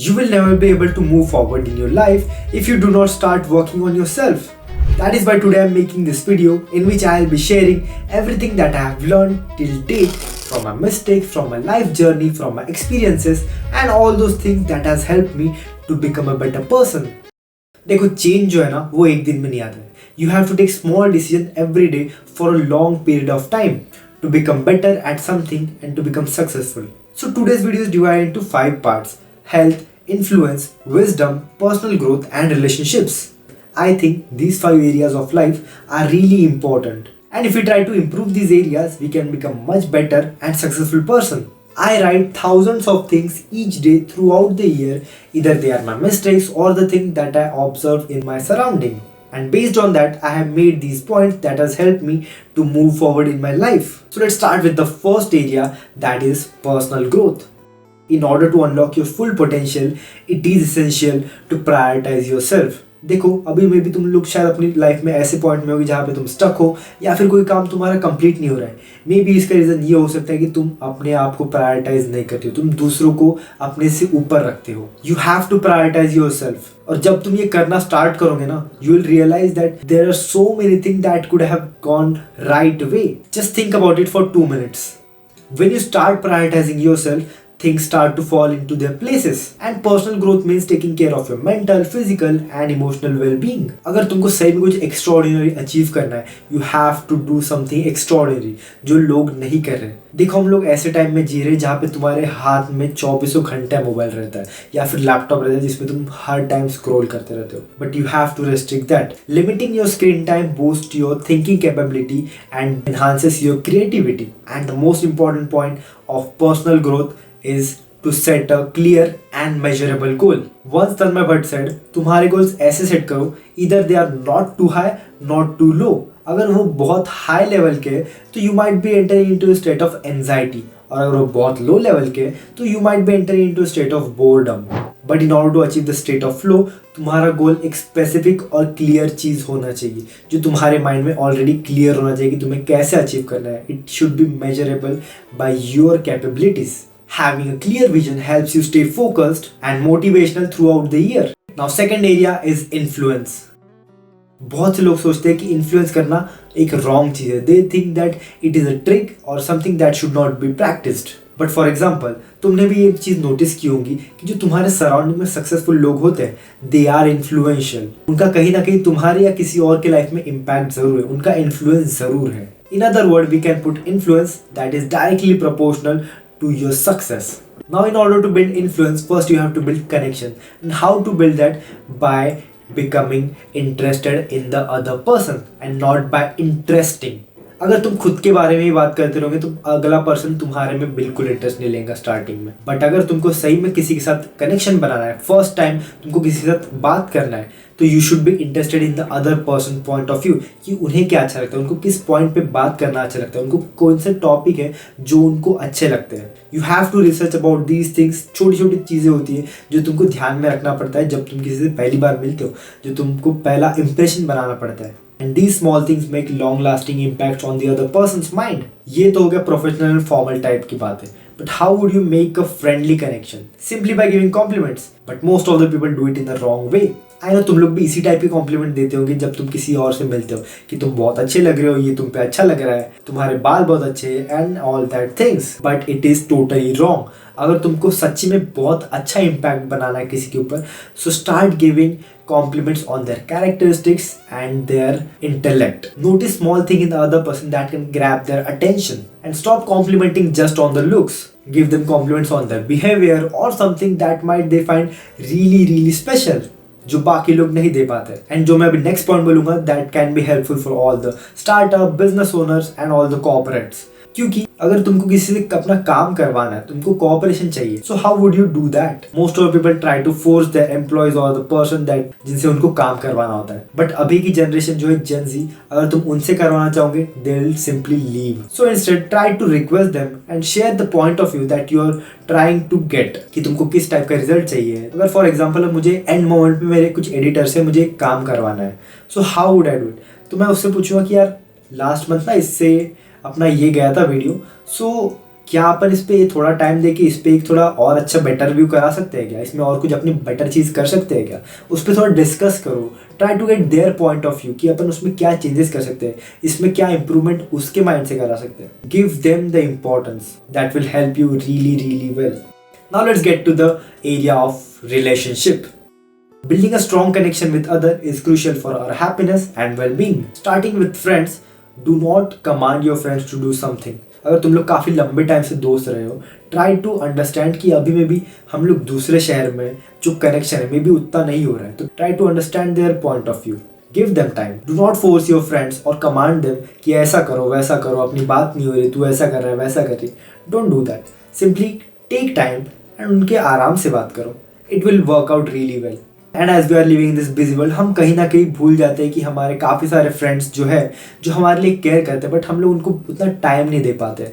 You will never be able to move forward in your life if you do not start working on yourself. That is why today I am making this video in which I will be sharing everything that I have learned till date from my mistakes, from my life journey, from my experiences and all those things that has helped me to become a better person. देखो change जो है ना वो एक दिन में नहीं आता है. You have to take small decision every day for a long period of time to become better at something and to become successful. So today's video is divided into 5 parts: health, influence, wisdom, personal growth and relationships. I think these 5 areas of life are really important. And if we try to improve these areas, we can become much better and successful person. I write thousands of things each day throughout the year. Either they are my mistakes or the things that I observe in my surrounding. And based on that, I have made these points that has helped me to move forward in my life. So let's start with the first area, that is personal growth. In order to unlock your full potential, it is essential to prioritize yourself. देखो अभी में भी तुम लोग शायद अपनी life में ऐसे पॉइंट में होगी जहाँ पे तुम स्टक हो या फिर कोई काम तुम्हारा कंप्लीट नहीं हो रहा है. मे बी इसका रीज़न ये हो सकता है कि तुम अपने आप को प्रायोरिटाइज नहीं करते हो, तुम दूसरों को अपने से ऊपर रखते हो. You have to prioritise yourself. और जब तुम ये करना स्टार्ट करोगे ना, you will realise that there are so many thing that could have gone right way. Just think about it for 2 minutes. When you start prioritizing yourself, things start to fall into their places. And personal growth means taking care of your mental, physical and emotional well-being. अगर तुमको सही में कुछ extraordinary achieve करना है, you have to do something extraordinary जो लोग नहीं कर रहे. देखो हम लोग ऐसे टाइम में जी रहे जहाँ पे तुम्हारे हाथ में 24 घंटे मोबाइल रहता है या फिर लैपटॉप रहता है जिसमें तुम हर टाइम स्क्रॉल करते रहते हो. But you have to restrict that. Limiting your screen time boost your thinking capability and enhances your creativity. And the most important point of personal growth is to set a clear and measurable goal. Once Tanmay Bhatt said, तुम्हारे goals ऐसे set करो, either they are not too high, not too low. अगर वो बहुत high level के तो you might be entering into a state of anxiety. और अगर वो बहुत low level के तो you might be entering into a state of boredom. But in order to achieve the state of flow, तुम्हारा गोल एक स्पेसिफिक और क्लियर चीज़ होना चाहिए जो तुम्हारे माइंड में ऑलरेडी क्लियर होना चाहिए कि तुम्हें कैसे अचीव करना है. It should be measurable by your capabilities. Having a clear vision helps you stay focused and motivational throughout the year. Now second area is influence. बहुत से लोग सोचते हैं कि इन्फ्लुएंस करना एक रॉन्ग चीज़ है. They think that it is a trick or something that should not be practiced. But for example, तुमने भी एक चीज़ नोटिस की होगी कि जो तुम्हारे सराउंडिंग में सक्सेसफुल लोग होते हैं, they are influential. उनका कहीं ना कहीं तुम्हारे या किसी और के लाइफ में इम्पैक्ट ज़रूर है, उनका इन्फ्लुएंस ज़रूर है. In other words, we can put influence that is directly proportional to your success. Now in order to build influence, first you have to build connection. And how to build that? By becoming interested in the other person and not by interesting. अगर तुम खुद के बारे में ही बात करते रहोगे तो अगला पर्सन तुम्हारे में बिल्कुल इंटरेस्ट नहीं लेगा स्टार्टिंग में. बट अगर तुमको सही में किसी के साथ कनेक्शन बनाना है, फर्स्ट टाइम तुमको किसी के साथ बात करना है, तो you should be interested in the other person point of view कि उन्हें क्या अच्छा लगता है, उनको किस पॉइंट पे बात करना अच्छा लगता है, उनको कौन से टॉपिक है जो उनको अच्छे लगते हैं. You have to research about these things. छोटी छोटी चीज़ें होती हैं जो तुमको ध्यान में रखना पड़ता है जब तुम किसी से पहली बार मिलते हो, जो तुमको पहला इंप्रेशन बनाना पड़ता है. And these small things make long-lasting impacts on the other person's mind. ये तो हो गया प्रोफेशनल एंड फॉर्मल टाइप की बात है. But how would you make a friendly connection? Simply by giving compliments. But most of the people do it in the wrong way. I know तुम लोग भी इसी टाइप के कॉम्प्लीमेंट देते होंगे जब तुम किसी और से मिलते हो कि तुम बहुत अच्छे लग रहे हो, ये तुम पे अच्छा लग रहा है, तुम्हारे बाल बहुत अच्छे हैं and all that things. But it is totally wrong. अगर तुमको सच्ची में बहुत अच्छा इम्पैक्ट बनाना है किसी के ऊपर, so start giving compliments on their characteristics and their intellect. Notice small thing in the other person that can grab their attention and stop complimenting just on the looks. Give them compliments on their behavior or something that might they find really special जो बाकी लोग नहीं दे पाते. And जो मैं अभी next point बोलूंगा that can be helpful for all the startup, business owners and all the corporates. क्योंकि अगर तुमको किसी से अपना काम करवाना है, तुमको कोऑपरेशन चाहिए, so how would you do that? Most of people try to force their employees और द पर्सन दैट जिनसे उनको काम करवाना होता है. बट अभी की जनरेशन जो है जेन ज़ी, अगर तुम उनसे करवाना चाहोगे they will simply leave. So instead try to request them and share the point of view that you are trying to get, कि तुमको किस टाइप का रिजल्ट चाहिए. अगर फॉर एग्जाम्पल मुझे एंड मोमेंट पे मेरे कुछ एडिटर से मुझे काम करवाना है, so how would I do it? तो मैं उससे पूछूंगा कि यार लास्ट मंथ ना इससे अपना ये गया था वीडियो, सो क्या अपन इस पे थोड़ा टाइम दे के इस पे एक थोड़ा और अच्छा बेटर व्यू करा सकते हैं क्या, इसमें और कुछ अपनी बेटर चीज़ कर सकते हैं क्या, उस पर थोड़ा डिस्कस करो। Try to get their point of view कि अपन उसमें क्या चेंजेस कर सकते हैं, इसमें क्या इंप्रूवमेंट उसके माइंड से करा सकते हैं। Give them the importance that will help you really really well. Now let's get to the area of relationship. Building a strong connection with other is crucial for our happiness and well-being. Starting with friends, do not command your friends to do something. अगर तुम लोग काफ़ी लंबे time से दोस्त रहे हो, try to understand कि अभी में भी हम लोग दूसरे शहर में जो कनेक्शन है मे भी उतना नहीं हो रहा है, तो try to understand their point of view. Give them time. Do not force your friends और कमांड देम कि ऐसा करो वैसा करो, अपनी बात नहीं हो रही, तू ऐसा कर रहा है वैसा कर रही। Don't do that. Simply take time and उनके आराम से बात करो। It will work out really well. And as we are living in this busy world, हम कहीं ना कहीं भूल जाते हैं कि हमारे काफ़ी सारे फ्रेंड्स जो हमारे लिए केयर करते हैं, बट हम लोग उनको उतना टाइम नहीं दे पाते।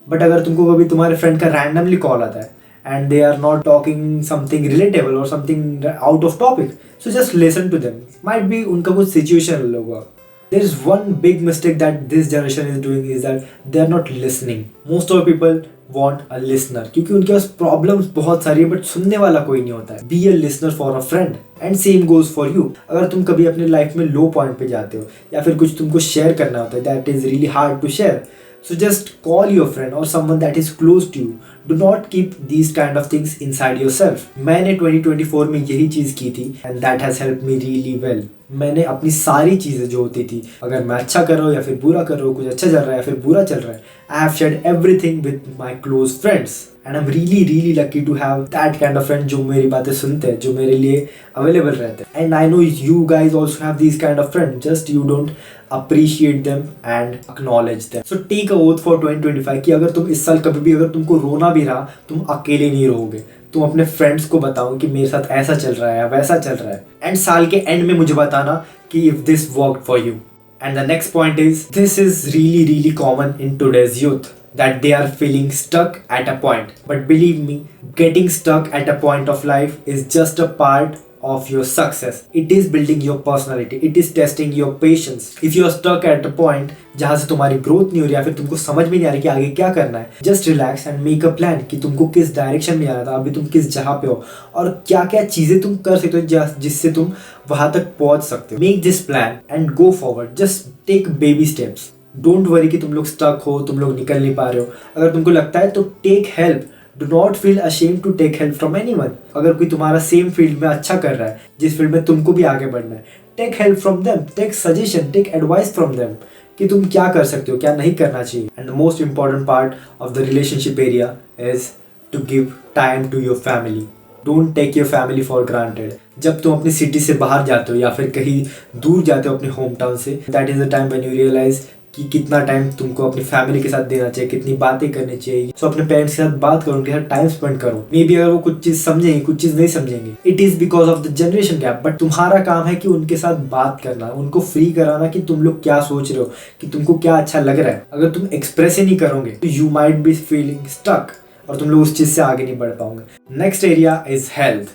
बट अगर तुमको कभी तुम्हारे फ्रेंड का रैंडमली कॉल आता है and they are not talking something relatable और something out of topic, so just listen to them. Might be उनका कुछ सिचुएशन होगा। There is one big mistake that this generation is doing is that they are not listening. Most of the people want a listener क्योंकि उनके पास problems बहुत सारी है but सुनने वाला कोई नहीं होता है। Be a listener for a friend and same goes for you. अगर तुम कभी अपने लाइफ में लो पॉइंट पे जाते हो या फिर कुछ तुमको शेयर करना होता है that is really hard to share, so just call your friend or someone that is close to you. Do not keep these kind of things inside yourself. मैंने 2024 में यही चीज़ की थी and that has helped me really well. मैंने अपनी सारी चीज़ें जो होती थी, अगर मैं अच्छा कर रहा हूँ या फिर बुरा कर रहा हूँ, कुछ अच्छा चल रहा है या फिर बुरा चल रहा है, I have shared everything with my close friends and I am really really lucky to have that kind of friend जो मेरी बातें सुनते हैं, जो मेरे लिए अवेलेबल रहते हैं। And I know you guys also have these kind of friend, just you don't appreciate them and acknowledge them. So take a oath for 2025 कि अगर तुम इस साल कभी भी अगर तुमको रोना भी रहा, तुम अकेले नहीं रहोगे। तुम अपने फ्रेंड्स को बताओ कि मेरे साथ ऐसा चल रहा है या वैसा चल रहा है, एंड साल के एंड में मुझे बताना कि if this worked for you. And the next point is this is really really common in today's youth that they are feeling stuck at a point, but believe me, getting stuck at a point of life is just a part of your success. It is building your personality, it is testing your patience. If you are stuck at a point जहाँ से तुम्हारी growth नहीं हो रही या फिर तुमको समझ में नहीं आ रही कि आगे क्या करना है, just relax and make a plan कि तुमको किस डायरेक्शन में जाना था, अभी तुम किस जगह पे हो और क्या क्या चीज़ें तुम कर सकते हो जिससे तुम वहाँ तक पहुँच सकते हो। Make this plan and go forward. Just take baby steps. Don't worry कि तुम लोग स्टक हो, तुम लोग निकल नहीं पा रहे हो। अगर तुमको लगता है तो take help. Do not feel ashamed to take help from anyone. अगर कोई तुम्हारा सेम फील्ड में अच्छा कर रहा है, जिस फील्ड में तुमको भी आगे बढ़ना है, take help from them, take suggestion, take advice from them कि तुम क्या कर सकते हो, क्या नहीं करना चाहिए। And the most important part of the relationship area is to give time to your family. Don't take your family for granted. जब तुम अपनी सिटी से बाहर जाते हो या फिर कहीं दूर जाते हो अपने होम टाउन से, that is the time when you realise कि कितना टाइम तुमको अपनी फैमिली के साथ देना चाहिए, कितनी बातें करनी चाहिए। सो अपने पेरेंट्स के साथ बात करो, उनके साथ टाइम स्पेंड करो। मे बी अगर वो कुछ चीज़ समझेंगे, कुछ चीज़ नहीं समझेंगे, it is because of the generation gap, but तुम्हारा काम है कि उनके साथ बात करना, उनको फ्री कराना कि तुम लोग क्या सोच रहे हो, कि तुमको क्या अच्छा लग रहा है। अगर तुम एक्सप्रेस ही नहीं करोगे तो you might be feeling stuck और तुम लोग उस चीज़ से आगे नहीं बढ़ पाओगे। Next area is health.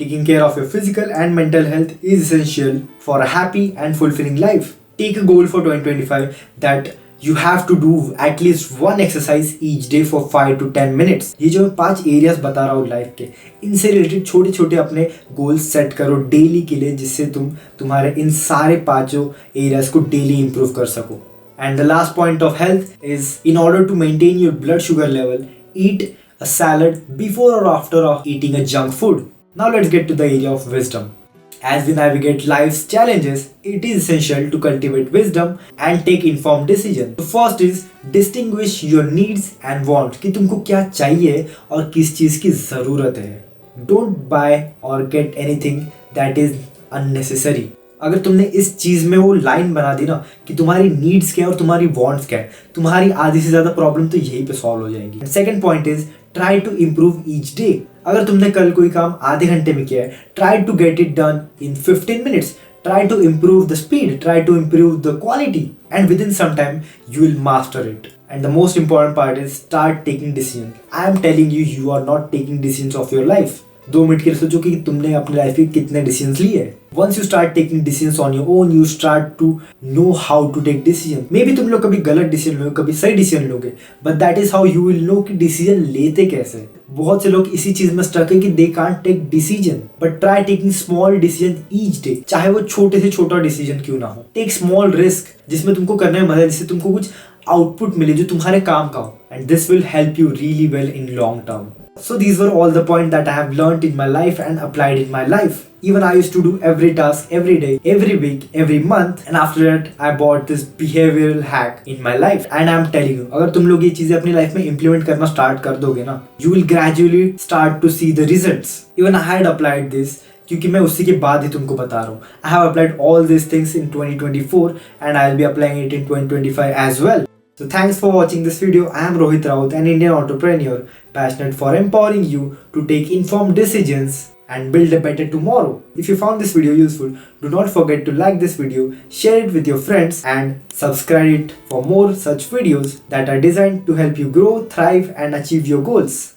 Taking care of your physical and mental health is essential for a happy and fulfilling life. Take a goal for 2025 that you have to do at least one exercise each day for 5 to 10 minutes. ये जो मैं 5 areas बता रहा हूँ life के, इनसे related छोटे छोटे अपने गोल्स सेट करो डेली के लिए, जिससे तुम तुम्हारे इन सारे 5 एरियाज को डेली इंप्रूव कर सको। And the last point of health is, in order to maintain your blood sugar level, eat a salad before or after of eating a junk food. Now let's get to the area of wisdom. As we navigate life's challenges, it is essential to cultivate wisdom and take informed decisions. The first is distinguish your needs and wants, कि तुमको क्या चाहिए और किस चीज़ की ज़रूरत है। Don't buy or get anything that is unnecessary. अगर तुमने इस चीज़ में वो लाइन बना दी ना कि तुम्हारी नीड्स क्या है और तुम्हारी वांट्स क्या है, तुम्हारी आधी से ज़्यादा प्रॉब्लम तो यहीं पे सॉल्व हो जाएंगी। Second point is try to improve each day. अगर तुमने कल कोई काम आधे घंटे में किया है, try to get it done in 15 minutes. Try to improve the speed, try to improve the quality, and within some time you will master it. And the most important part is start taking decisions. I am telling you, you are not taking decisions of your life. 2 minute के लिए सोचो कि तुमने अपनी life में कितने decisions लिए। Once you start taking decisions on your own, you start to know how to take decision. Maybe तुम लोग कभी गलत डिसीजन लोगे, कभी सही डिसीजन लोगे, but that is how you will know कि डिसीजन लेते कैसे। बहुत से लोग इसी चीज में स्टक है कि they can't take decision, but try taking small decision each day, चाहे वो छोटे से छोटा डिसीजन क्यों ना हो। Take small risk जिसमें तुमको करने में मजा है, जिससे तुमको कुछ आउटपुट मिले जो तुम्हारे काम का हो, and this will help you really well in long term. So these were all the points that I have learned in my life and applied in my life. Even I used to do every task every day, every week, every month, and after that I bought this behavioral hack in my life. And I'm telling you, अगर तुम लोग ये चीजें अपनी life में implement करना start कर दोगे ना, you will gradually start to see the results. Even I had applied this, क्योंकि मैं उसी के बाद ही तुमको बता रहा हूँ. I have applied all these things in 2024 and I'll be applying it in 2025 as well. So thanks for watching this video. I am Rohit Raut, an Indian entrepreneur passionate for empowering you to take informed decisions and build a better tomorrow. If you found this video useful, do not forget to like this video, share it with your friends and subscribe it for more such videos that are designed to help you grow, thrive and achieve your goals.